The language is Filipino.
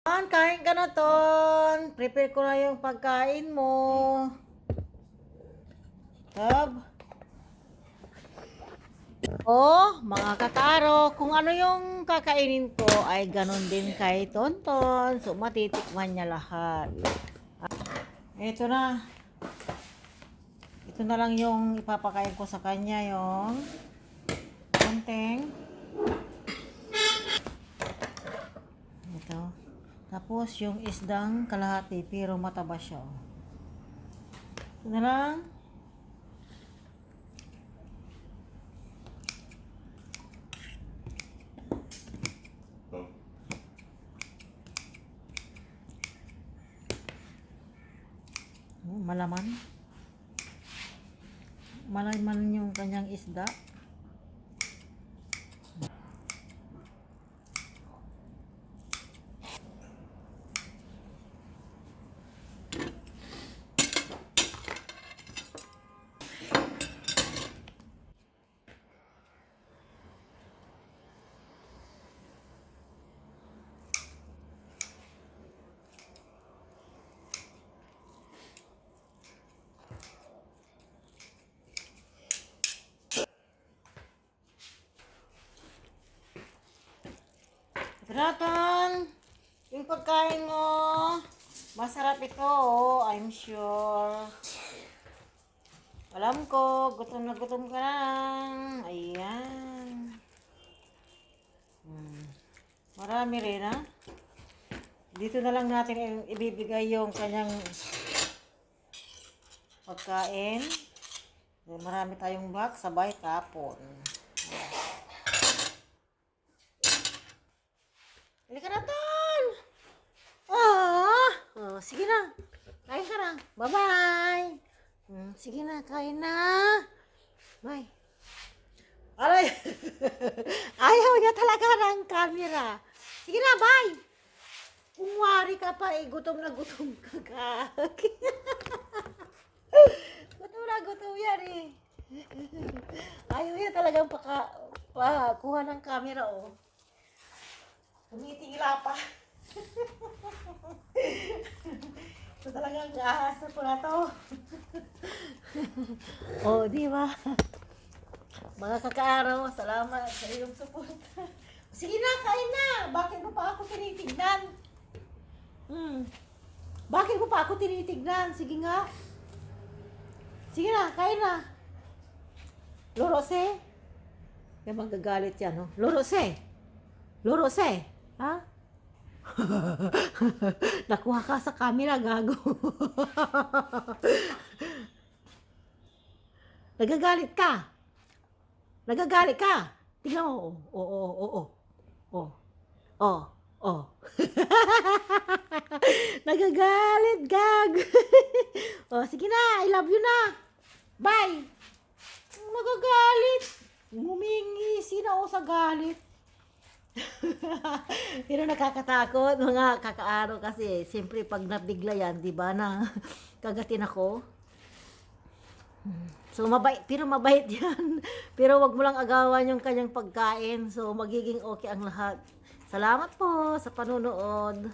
Kain ka na, Ton. Prepare ko na yung pagkain mo. Tab. Mga kakaro, kung ano yung kakainin ko ay ganun din kay Tonton. So, matitikman niya lahat. Ito na. Ito na lang yung ipapakain ko sa kanya, yung konting. Ito. Tapos, yung isdang kalahati, pero mataba siya. Ito na lang. Malaman. Malaman yung kanyang isda. Tratan, yung pagkain mo, masarap ito, I'm sure. Alam ko, gutom na gutom ka lang. Ayan. Marami rin, ha? Dito na lang natin ibibigay yung kanyang pagkain. Marami tayong box, sabay tapon. Halika na, Ton! Sige na. Kain ka na. Bye-bye! Sige na, kain na. Bye. Aray! Ayaw niya talaga ng camera. Sige na, bye! Kung wari ka pa, gutom na gutom ka kag. Gutom na gutom yan eh. Ayaw niya talagang kuha ng camera, oh. Tumitingila pa. Ito talagang ahasa ko na to. Di ba? Mga kakaaraw, salamat sa iyong suporta. Sige na, kain na. Bakit mo pa ako tinitignan? Bakit mo pa ako tinitignan? Sige nga. Sige na, kain na. Lorose? Yung magagalit yan, no? Lorose? Lorose? Ha? Nakuha ka sa camera, gago. Nagagalit ka? Nagagalit ka? Tingnan mo. Nagagalit, gago. Sige na, I love you na. Bye. Nagagalit. Humingi, sino sa galit? Pero nakakatakot mga kakaaro kasi siyempre pag nabigla yan, di ba, na kagatin ako. So mabait, pero mabait yan. Pero wag mo lang agawan yung kanyang pagkain. So magiging okay ang lahat. Salamat po sa panunood.